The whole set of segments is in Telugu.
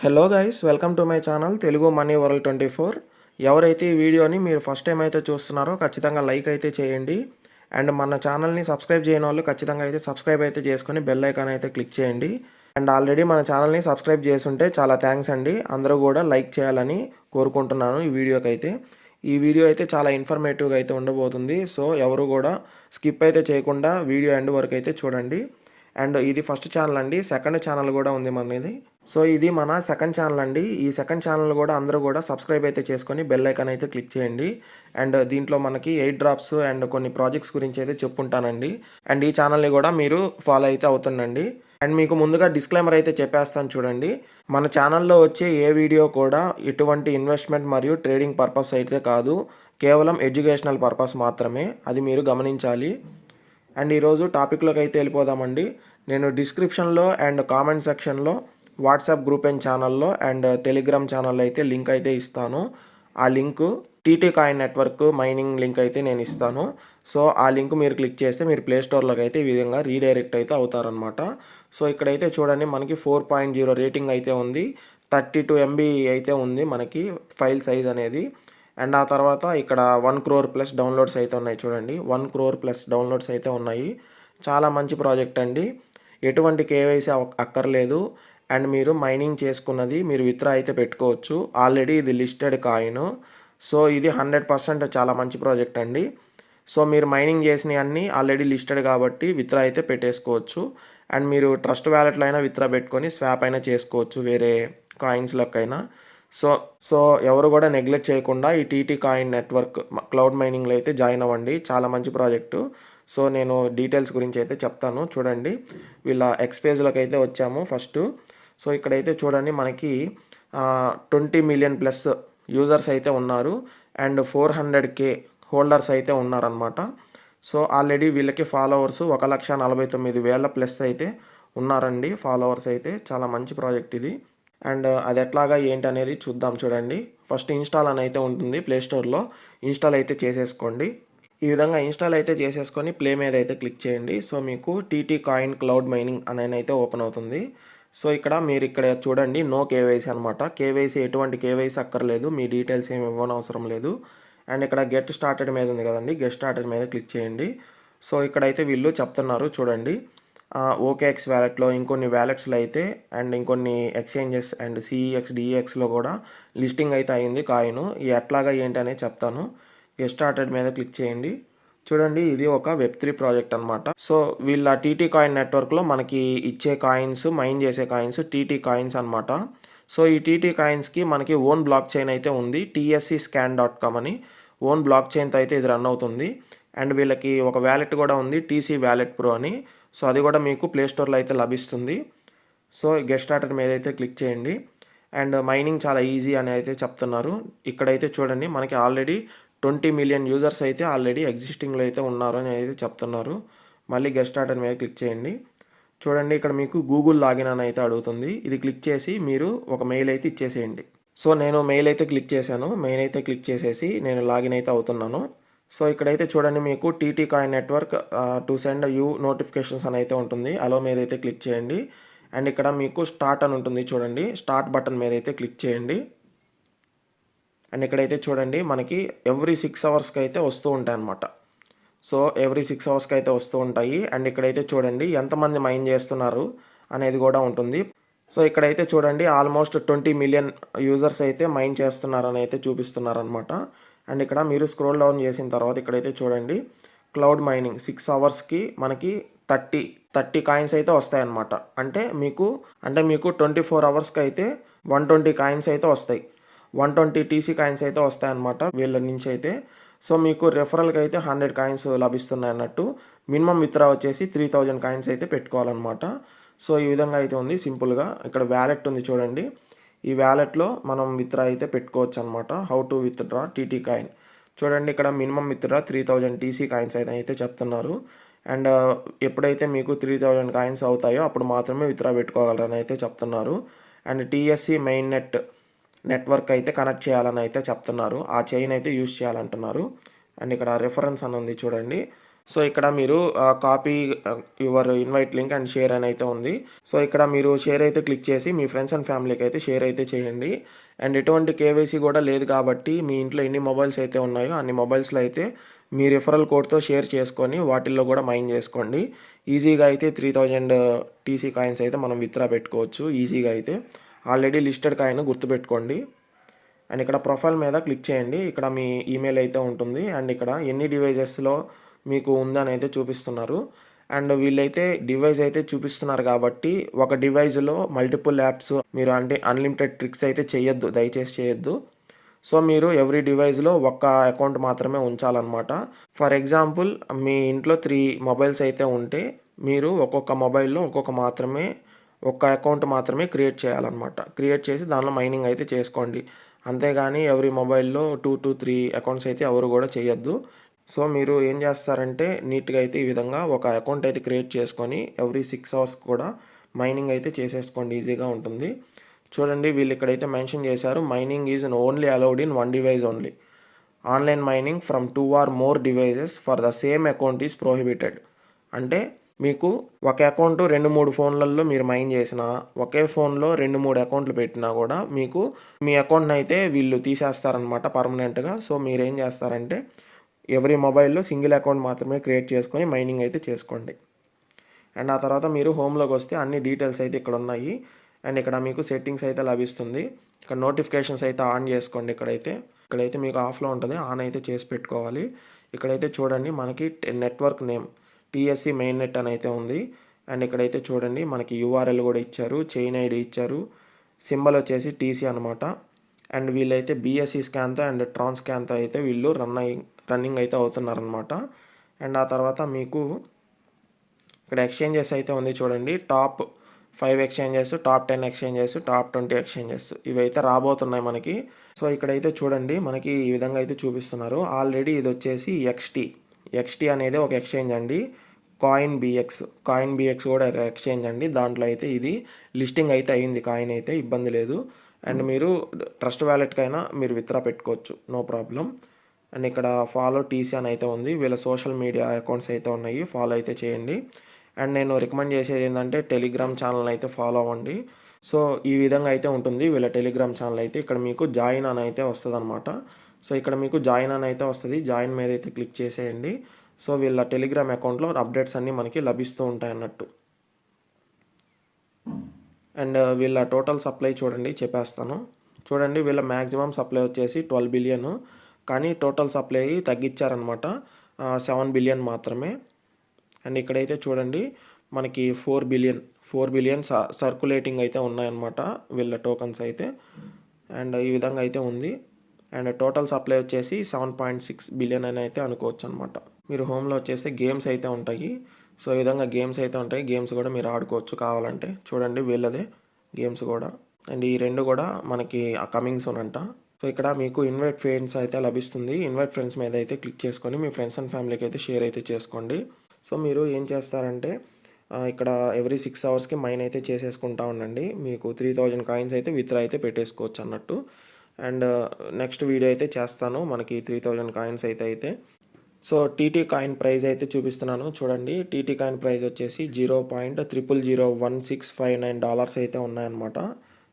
Hello guys, welcome to my channel Telugu money world 24. ఎవరైతే ఈ వీడియోని మీరు ఫస్ట్ టైం అయితే చూస్తున్నారో ఖచ్చితంగా లైక్ అయితే చేయండి. అండ్ మన ఛానల్ని సబ్స్క్రైబ్ చేయని వాళ్ళు ఖచ్చితంగా అయితే సబ్స్క్రైబ్ అయితే చేసుకొని బెల్ ఐకాన్ అయితే క్లిక్ చేయండి. అండ్ ఆల్రెడీ మన ఛానల్ని సబ్స్క్రైబ్ చేసుంటే చాలా థ్యాంక్స్ అండి. అందరూ కూడా లైక్ చేయాలని కోరుకుంటున్నాను ఈ వీడియోకి అయితే. ఈ వీడియో అయితే చాలా ఇన్ఫర్మేటివ్గా అయితే ఉండబోతుంది. సో ఎవరు కూడా స్కిప్ అయితే చేయకుండా వీడియో ఎండ్ వరకు అయితే చూడండి. అండ్ ఇది ఫస్ట్ ఛానల్ అండి. సెకండ్ ఛానల్ కూడా ఉంది మనది. సో ఇది మన సెకండ్ ఛానల్ అండి. ఈ సెకండ్ ఛానల్ కూడా అందరూ కూడా సబ్స్క్రైబ్ అయితే చేసుకొని బెల్ ఐకాన్ అయితే క్లిక్ చేయండి. అండ్ దీంట్లో మనకి 8 డ్రాప్స్ అండ్ కొన్ని ప్రాజెక్ట్స్ గురించి అయితే చెప్పుంటానండి. అండ్ ఈ ఛానల్ని కూడా మీరు ఫాలో అయితే అవుతుండండి. అండ్ మీకు ముందుగా డిస్క్లైమర్ అయితే చెప్పేస్తాను చూడండి. మన ఛానల్లో వచ్చే ఏ వీడియో కూడా ఎటువంటి ఇన్వెస్ట్మెంట్ మరియు ట్రేడింగ్ పర్పస్ అయితే కాదు. కేవలం ఎడ్యుకేషనల్ పర్పస్ మాత్రమే. అది మీరు గమనించాలి. అండ్ ఈరోజు టాపిక్లోకి అయితే వెళ్ళిపోదామండి. నేను డిస్క్రిప్షన్లో అండ్ కామెంట్ సెక్షన్లో వాట్సాప్ గ్రూప్ అండ్ ఛానల్లో అండ్ టెలిగ్రామ్ ఛానల్లో అయితే లింక్ అయితే ఇస్తాను. ఆ link TT coin network mining link అయితే నేను ఇస్తాను. సో ఆ లింక్ మీరు క్లిక్ చేస్తే మీరు ప్లే స్టోర్లోకి అయితే ఈ విధంగా రీడైరెక్ట్ అయితే అవుతారనమాట. సో ఇక్కడైతే చూడండి మనకి 4.0 రేటింగ్ అయితే ఉంది. 32 MB అయితే ఉంది మనకి ఫైల్ సైజ్ అనేది. అండ్ ఆ తర్వాత ఇక్కడ 1 crore ప్లస్ డౌన్లోడ్స్ అయితే ఉన్నాయి చూడండి. 1 crore ప్లస్ డౌన్లోడ్స్ అయితే ఉన్నాయి. చాలా మంచి ప్రాజెక్ట్ అండి. ఎటువంటి కేవైసీ అక్కర్లేదు. అండ్ మీరు మైనింగ్ చేసుకున్నది మీరు విత్డ్రా అయితే పెట్టుకోవచ్చు. ఆల్రెడీ ఇది లిస్టెడ్ కాయిన్. సో ఇది 100% చాలా మంచి ప్రాజెక్ట్ అండి. సో మీరు మైనింగ్ చేసినవి అన్నీ ఆల్రెడీ లిస్టెడ్ కాబట్టి విత్డ్రా అయితే పెట్టేసుకోవచ్చు. అండ్ మీరు ట్రస్ట్ వ్యాలెట్లో అయినా విత్డ్రా పెట్టుకొని స్వాప్ అయినా చేసుకోవచ్చు వేరే కాయిన్స్లకైనా. సో సో ఎవరు కూడా నెగ్లెక్ట్ చేయకుండా ఈ టీటీ కాయిన్ నెట్వర్క్ క్లౌడ్ మైనింగ్లో అయితే జాయిన్ అవ్వండి. చాలా మంచి ప్రాజెక్టు. సో నేను డీటెయిల్స్ గురించి అయితే చెప్తాను చూడండి. వీళ్ళ ఎక్స్పేజ్లోకి అయితే వచ్చాము ఫస్ట్. సో ఇక్కడైతే చూడండి మనకి 20 మిలియన్ ప్లస్ యూజర్స్ అయితే ఉన్నారు. అండ్ 400K హోల్డర్స్ అయితే ఉన్నారనమాట. సో ఆల్రెడీ వీళ్ళకి ఫాలోవర్స్ 1,49,000 ప్లస్ అయితే ఉన్నారండి. ఫాలోవర్స్ అయితే చాలా మంచి ప్రాజెక్ట్ ఇది. అండ్ అది ఎట్లాగా ఏంటి అనేది చూద్దాం చూడండి. ఫస్ట్ ఇన్స్టాల్ అని అయితే ఉంటుంది ప్లే స్టోర్లో. ఇన్స్టాల్ అయితే చేసేసుకోండి. ఈ విధంగా ఇన్స్టాల్ అయితే చేసేసుకొని ప్లే మీద అయితే క్లిక్ చేయండి. సో మీకు టీటీ కాయిన్ క్లౌడ్ మైనింగ్ అనేది అయితే ఓపెన్ అవుతుంది. సో మీరు ఇక్కడ చూడండి నో కేవైసీ అనమాట. కేవైసీ ఎటువంటి కేవైసీ అక్కర్లేదు. మీ డీటెయిల్స్ ఏమి ఇవ్వనవసరం లేదు. అండ్ ఇక్కడ గెట్ స్టార్టెడ్ మీద ఉంది కదండి. గెట్ స్టార్టెడ్ మీద క్లిక్ చేయండి. సో ఇక్కడైతే వీళ్ళు చెప్తున్నారు చూడండి. ఓకేఎక్స్ వ్యాలెట్లో ఇంకొన్ని వ్యాలెట్స్లో అయితే అండ్ ఇంకొన్ని ఎక్స్చేంజెస్ అండ్ సిఈఎక్స్ డిఈఎక్స్లో కూడా లిస్టింగ్ అయితే అయింది కాయిన్. ఎట్లాగా ఏంటి అనేది చెప్తాను. గెట్ స్టార్టెడ్ మీద క్లిక్ చేయండి. చూడండి ఇది ఒక Web3 ప్రాజెక్ట్ అనమాట. సో వీళ్ళ టీటీ కాయిన్ నెట్వర్క్లో మనకి ఇచ్చే కాయిన్స్ మైన్ చేసే కాయిన్స్ టీటీ కాయిన్స్ అనమాట. సో ఈ టీటీ కాయిన్స్కి మనకి ఓన్ బ్లాక్ చైన్ అయితే ఉంది. tscscan.com అని ఓన్ బ్లాక్ చైన్తో అయితే ఇది రన్ అవుతుంది. అండ్ వీళ్ళకి ఒక వ్యాలెట్ కూడా ఉంది, టీసీ వ్యాలెట్ ప్రో అని. సో అది కూడా మీకు ప్లే స్టోర్లో అయితే లభిస్తుంది. సో గెట్ స్టార్టెడ్ మీద అయితే క్లిక్ చేయండి. అండ్ మైనింగ్ చాలా ఈజీ అని అయితే చెప్తున్నారు. ఇక్కడైతే చూడండి మనకి ఆల్రెడీ 20 మిలియన్ యూజర్స్ అయితే ఆల్రెడీ ఎగ్జిస్టింగ్లో అయితే ఉన్నారు అని అయితే చెప్తున్నారు. మళ్ళీ గెట్ స్టార్టెడ్ మీద క్లిక్ చేయండి. చూడండి ఇక్కడ మీకు గూగుల్ లాగిన్ అని అయితే అడుగుతుంది. ఇది క్లిక్ చేసి మీరు ఒక మెయిల్ అయితే ఇచ్చేసేయండి. సో నేను మెయిల్ అయితే క్లిక్ చేశాను. మెయిల్ అయితే క్లిక్ చేసేసి నేను లాగిన్ అయితే అవుతున్నాను. సో ఇక్కడైతే చూడండి మీకు TT coin network to send you notifications అని అయితే ఉంటుంది. అలో మీద అయితే క్లిక్ చేయండి. అండ్ ఇక్కడ మీకు స్టార్ట్ అని ఉంటుంది చూడండి. స్టార్ట్ బటన్ మీద అయితే క్లిక్ చేయండి. అండ్ ఇక్కడైతే చూడండి మనకి ఎవ్రీ 6 అవర్స్కి అయితే వస్తూ ఉంటాయి అన్నమాట. సో ఎవ్రీ 6 అవర్స్కి అయితే వస్తూ ఉంటాయి. అండ్ ఇక్కడైతే చూడండి ఎంతమంది మైన్ చేస్తున్నారు అనేది కూడా ఉంటుంది. సో ఇక్కడైతే చూడండి ఆల్మోస్ట్ 20 మిలియన్ యూజర్స్ అయితే మైన్ చేస్తున్నారని అయితే చూపిస్తున్నారనమాట. అండ్ ఇక్కడ మీరు స్క్రోల్ డౌన్ చేసిన తర్వాత ఇక్కడైతే చూడండి క్లౌడ్ మైనింగ్ 6 అవర్స్కి మనకి 30 కాయిన్స్ అయితే వస్తాయన్నమాట. అంటే మీకు 24 అవర్స్కి అయితే 120 కాయిన్స్ అయితే వస్తాయి. 120 టీసీ కాయిన్స్ అయితే వస్తాయన్నమాట వీళ్ళ నుంచి అయితే. సో మీకు రెఫరల్కి అయితే 100 కాయిన్స్ లభిస్తున్నాయి అన్నట్టు. మినిమం విత్డ్రా వచ్చేసి 3000 కాయిన్స్ అయితే పెట్టుకోవాలన్నమాట. సో ఈ విధంగా అయితే ఉంది సింపుల్గా. ఇక్కడ వ్యాలెట్ ఉంది చూడండి. ఈ వ్యాలెట్లో మనం విత్డ్రా అయితే పెట్టుకోవచ్చు అనమాట. How to withdraw TT coin. చూడండి ఇక్కడ మినిమం విత్డ్రా 3000 టీసీ కాయిన్స్ అయితే చెప్తున్నారు. అండ్ ఎప్పుడైతే మీకు 3000 కాయిన్స్ అవుతాయో అప్పుడు మాత్రమే విత్డ్రా పెట్టుకోగలరని అయితే చెప్తున్నారు. అండ్ టీఎస్సీ మెయిన్ నెట్వర్క్ అయితే కనెక్ట్ చేయాలని అయితే చెప్తున్నారు. ఆ చైన్ అయితే యూజ్ చేయాలంటున్నారు. అండ్ ఇక్కడ రెఫరెన్స్ అని ఉంది చూడండి. సో ఇక్కడ మీరు copy your invite link and share అని అయితే ఉంది. సో ఇక్కడ మీరు షేర్ అయితే క్లిక్ చేసి మీ ఫ్రెండ్స్ అండ్ ఫ్యామిలీకి అయితే షేర్ అయితే చేయండి. అండ్ ఎటువంటి కేవైసీ కూడా లేదు కాబట్టి మీ ఇంట్లో ఎన్ని మొబైల్స్ అయితే ఉన్నాయో అన్ని మొబైల్స్లో అయితే మీ రిఫరల్ కోడ్తో షేర్ చేసుకొని వాటిల్లో కూడా మైన్ చేసుకోండి. ఈజీగా అయితే 3000 టీసీ కాయిన్స్ అయితే మనం విత్డ్రా పెట్టుకోవచ్చు ఈజీగా అయితే. ఆల్రెడీ లిస్టెడ్ కాయిన్ గుర్తుపెట్టుకోండి. అండ్ ఇక్కడ ప్రొఫైల్ మీద క్లిక్ చేయండి. ఇక్కడ మీ ఈమెయిల్ అయితే ఉంటుంది. అండ్ ఇక్కడ ఎన్ని డివైజెస్లో మీకు ఉందని అయితే చూపిస్తున్నారు. అండ్ వీళ్ళైతే డివైస్ అయితే చూపిస్తున్నారు కాబట్టి ఒక డివైజ్లో మల్టిపుల్ యాప్స్ మీరు అంటే అన్లిమిటెడ్ ట్రిక్స్ అయితే చేయొద్దు, దయచేసి చేయొద్దు. సో మీరు ఎవ్రీ డివైస్లో ఒక్క అకౌంట్ మాత్రమే ఉంచాలన్నమాట. ఫర్ ఎగ్జాంపుల్ మీ ఇంట్లో 3 మొబైల్స్ అయితే ఉంటే మీరు ఒక్కొక్క మొబైల్లో ఒక్క అకౌంట్ మాత్రమే క్రియేట్ చేయాలన్నమాట. క్రియేట్ చేసి దానిలో మైనింగ్ అయితే చేసుకోండి. అంతేగాని ఎవ్రీ మొబైల్లో 2-3 అకౌంట్స్ అయితే ఎవరు కూడా చేయొద్దు. సో మీరు ఏం చేస్తారంటే నీట్గా అయితే ఈ విధంగా ఒక అకౌంట్ అయితే క్రియేట్ చేసుకొని ఎవ్రీ 6 అవర్స్ కూడా మైనింగ్ అయితే చేసేసుకోండి, ఈజీగా ఉంటుంది. చూడండి వీళ్ళు ఇక్కడైతే మెన్షన్ చేశారు, mining is only allowed in 1 device only. Online mining from 2 or more devices for the same account is prohibited. అంటే మీకు ఒక అకౌంట్ 2-3 ఫోన్లలో మీరు మైన్ చేసినా, ఒకే ఫోన్లో 2-3 అకౌంట్లు పెట్టినా కూడా మీకు మీ అకౌంట్ని అయితే వీళ్ళు తీసేస్తారనమాట పర్మనెంట్గా. సో మీరు ఏం చేస్తారంటే ఎవ్రీ మొబైల్లో సింగిల్ అకౌంట్ మాత్రమే క్రియేట్ చేసుకొని మైనింగ్ అయితే చేసుకోండి. అండ్ ఆ తర్వాత మీరు హోమ్లోకి వస్తే అన్ని డీటెయిల్స్ అయితే ఇక్కడ ఉన్నాయి. అండ్ ఇక్కడ మీకు సెట్టింగ్స్ అయితే లభిస్తుంది. ఇక్కడ నోటిఫికేషన్స్ అయితే ఆన్ చేసుకోండి. ఇక్కడైతే మీకు ఆఫ్లో ఉంటుంది, ఆన్ అయితే చేసి పెట్టుకోవాలి. ఇక్కడైతే చూడండి మనకి network name TSC main net అని అయితే ఉంది. అండ్ ఇక్కడైతే చూడండి మనకి యూఆర్ఎల్ కూడా ఇచ్చారు, చైన్ ఐడి ఇచ్చారు, సింబల్ వచ్చేసి టీసీ అనమాట. అండ్ వీళ్ళైతే బీఎస్సీ స్కాన్తో అండ్ ట్రాన్స్ స్కాన్తో అయితే వీళ్ళు రన్నింగ్ అయితే అవుతున్నారనమాట. అండ్ ఆ తర్వాత మీకు ఇక్కడ ఎక్స్చేంజెస్ అయితే ఉంది చూడండి, top 5 exchanges, top 10 exchanges, top 20 exchanges ఇవైతే రాబోతున్నాయి మనకి. సో ఇక్కడైతే చూడండి మనకి ఈ విధంగా అయితే చూపిస్తున్నారు. ఆల్రెడీ ఇది వచ్చేసి ఎక్స్టీ అనేది ఒక ఎక్స్చేంజ్ అండి. కాయిన్ బిఎక్స్ కూడా ఒక ఎక్స్చేంజ్ అండి. దాంట్లో అయితే ఇది లిస్టింగ్ అయితే అయ్యింది, కాయిన్ అయితే ఇబ్బంది లేదు. అండ్ మీరు ట్రస్ట్ వ్యాలెట్కైనా మీరు విత్డ్రా పెట్టుకోవచ్చు, నో ప్రాబ్లం. అండ్ ఇక్కడ ఫాలో టీసీ అని అయితే ఉంది. వీళ్ళ సోషల్ మీడియా అకౌంట్స్ అయితే ఉన్నాయి, ఫాలో అయితే చేయండి. అండ్ నేను రికమెండ్ చేసేది ఏంటంటే టెలిగ్రామ్ ఛానల్ అయితే ఫాలో అవ్వండి. సో ఈ విధంగా అయితే ఉంటుంది వీళ్ళ టెలిగ్రామ్ ఛానల్ అయితే. ఇక్కడ మీకు జాయిన్ అని అయితే వస్తుంది అనమాట. సో ఇక్కడ మీకు జాయిన్ అని అయితే వస్తుంది, జాయిన్ మీద అయితే క్లిక్ చేసేయండి. సో వీళ్ళ టెలిగ్రామ్ అకౌంట్లో అప్డేట్స్ అన్నీ మనకి లభిస్తూ ఉంటాయి అన్నట్టు. అండ్ వీళ్ళ టోటల్ సప్లై చూడండి, చెప్పేస్తాను. చూడండి వీళ్ళ మ్యాక్సిమం సప్లై వచ్చేసి 12 బిలియన్, కానీ టోటల్ సప్లై తగ్గించారనమాట, 7 బిలియన్ మాత్రమే. అండ్ ఇక్కడైతే చూడండి మనకి 4 బిలియన్ సర్కులేటింగ్ అయితే ఉన్నాయన్నమాట వీళ్ళ టోకన్స్ అయితే. అండ్ ఈ విధంగా అయితే ఉంది. అండ్ టోటల్ సప్లై వచ్చేసి 7.6 బిలియన్ అని అయితే అనుకోవచ్చు అనమాట. మీరు హోమ్లో వచ్చేసి గేమ్స్ అయితే ఉంటాయి. సో ఈ విధంగా గేమ్స్ అయితే ఉంటాయి, గేమ్స్ కూడా మీరు ఆడుకోవచ్చు కావాలంటే. చూడండి వీళ్ళదే గేమ్స్ కూడా. అండ్ ఈ 2 కూడా మనకి కమింగ్ సూన్ అంట. సో ఇక్కడ మీకు ఇన్వైట్ ఫ్రెండ్స్ అయితే లభిస్తుంది. ఇన్వైట్ ఫ్రెండ్స్ మీద అయితే క్లిక్ చేసుకొని మీ ఫ్రెండ్స్ అండ్ ఫ్యామిలీకి అయితే షేర్ అయితే చేసుకోండి. సో మీరు ఏం చేస్తారంటే ఇక్కడ ఎవ్రీ 6 అవర్స్కి మైన్ అయితే చేసేసుకుంటా ఉండండి. మీకు 3000 కాయిన్స్ అయితే విత్డ్రా అయితే పెట్టేసుకోవచ్చు అన్నట్టు. అండ్ నెక్స్ట్ వీడియో అయితే చేస్తాను మనకి 3000 కాయిన్స్ అయితే. సో టీటీ కాయిన్ ప్రైస్ అయితే చూపిస్తున్నాను చూడండి. టీటీ కాయిన్ ప్రైస్ వచ్చేసి $0.000165 అయితే ఉన్నాయన్నమాట.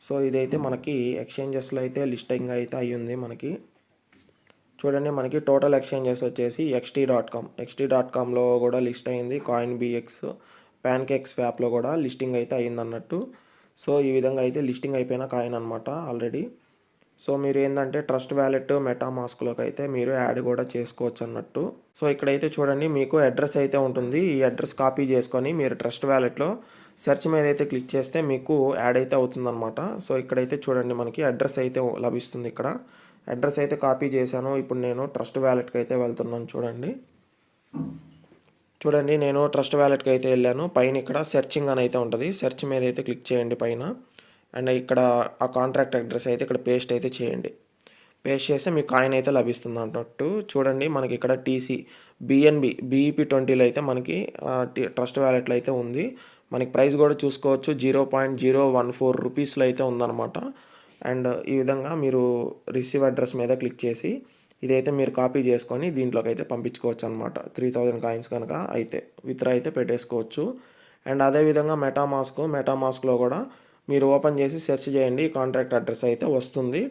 సో ఇదైతే మనకి ఎక్స్చేంజెస్లో అయితే లిస్టింగ్ అయితే అయ్యింది మనకి. చూడండి మనకి టోటల్ ఎక్స్చేంజెస్ వచ్చేసి XT.comలో కూడా లిస్ట్ అయింది, కాయిన్ బిఎక్స్, ప్యాన్కేక్ స్వాప్లో కూడా లిస్టింగ్ అయితే అయ్యింది అన్నట్టు. సో ఈ విధంగా అయితే లిస్టింగ్ అయిపోయిన కాయిన్ అనమాట ఆల్రెడీ. సో మీరు ఏంటంటే ట్రస్ట్ వ్యాలెట్, మెటామాస్క్లోకి అయితే మీరు యాడ్ కూడా చేసుకోవచ్చు అన్నట్టు. సో ఇక్కడైతే చూడండి మీకు అడ్రస్ అయితే ఉంటుంది. ఈ అడ్రస్ కాపీ చేసుకొని మీరు ట్రస్ట్ వ్యాలెట్లో సెర్చ్ మీద అయితే క్లిక్ చేస్తే మీకు యాడ్ అయితే అవుతుందన్నమాట. సో ఇక్కడైతే చూడండి మనకి అడ్రస్ అయితే లభిస్తుంది. ఇక్కడ అడ్రస్ అయితే కాపీ చేశాను. ఇప్పుడు నేను ట్రస్ట్ వ్యాలెట్కి అయితే వెళ్తున్నాను. చూడండి నేను ట్రస్ట్ వ్యాలెట్కి అయితే వెళ్ళాను. పైన ఇక్కడ సెర్చింగ్ అని అయితే ఉంటుంది, సెర్చ్ మీద అయితే క్లిక్ చేయండి పైన. అండ్ ఇక్కడ ఆ కాంట్రాక్ట్ అడ్రస్ అయితే ఇక్కడ పేస్ట్ అయితే చేయండి. పేస్ట్ చేస్తే మీకు కాయిన్ అయితే లభిస్తుంది అన్నట్టు. చూడండి మనకి ఇక్కడ టీసీ BEP20లో అయితే మనకి ట్రస్ట్ వ్యాలెట్లో అయితే ఉంది. మనకి ప్రైస్ కూడా చూసుకోవచ్చు, 0.014 రూపీస్లో అయితే ఉందన్నమాట. అండ్ ఈ విధంగా మీరు రిసీవ్ అడ్రస్ మీద క్లిక్ చేసి ఇదైతే మీరు కాపీ చేసుకొని దీంట్లోకి అయితే పంపించుకోవచ్చు అనమాట. 3000 కాయిన్స్ కనుక అయితే విత్‌డ్రా అయితే పెట్టేసుకోవచ్చు. అండ్ అదేవిధంగా మెటామాస్క్‌లో కూడా మీరు ఓపెన్ చేసి సెర్చ్ చేయండి. కాంట్రాక్ట్ అడ్రస్ అయితే వస్తుంది.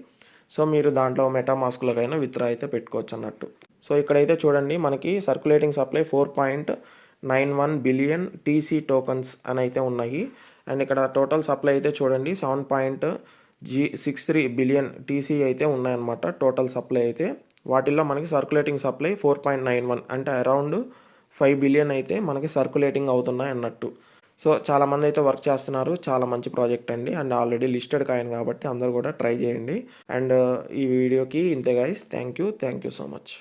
సో మీరు దాంట్లో మెటామాస్క్‌లోకైనా విత్‌డ్రా అయితే పెట్టుకోవచ్చు అన్నట్టు. సో ఇక్కడైతే చూడండి మనకి circulating supply 4.91 billion TC tokens అని అయితే ఉన్నాయి. అండ్ ఇక్కడ టోటల్ సప్లై అయితే చూడండి 7.63 బిలియన్ టీసీ అయితే ఉన్నాయన్నమాట టోటల్ సప్లై అయితే. వాటిల్లో మనకి సర్క్యులేటింగ్ సప్లై 4.91 అంటే అరౌండ్ 5 బిలియన్ అయితే మనకి సర్క్యులేటింగ్ అవుతున్నాయి అన్నట్టు. సో చాలామంది అయితే వర్క్ చేస్తున్నారు. చాలా మంచి ప్రాజెక్ట్ అండి. అండ్ ఆల్రెడీ లిస్టెడ్ కాయిన్ కాబట్టి అందరూ కూడా ట్రై చేయండి. అండ్ ఈ వీడియోకి ఇంతే guys. Thank you so much.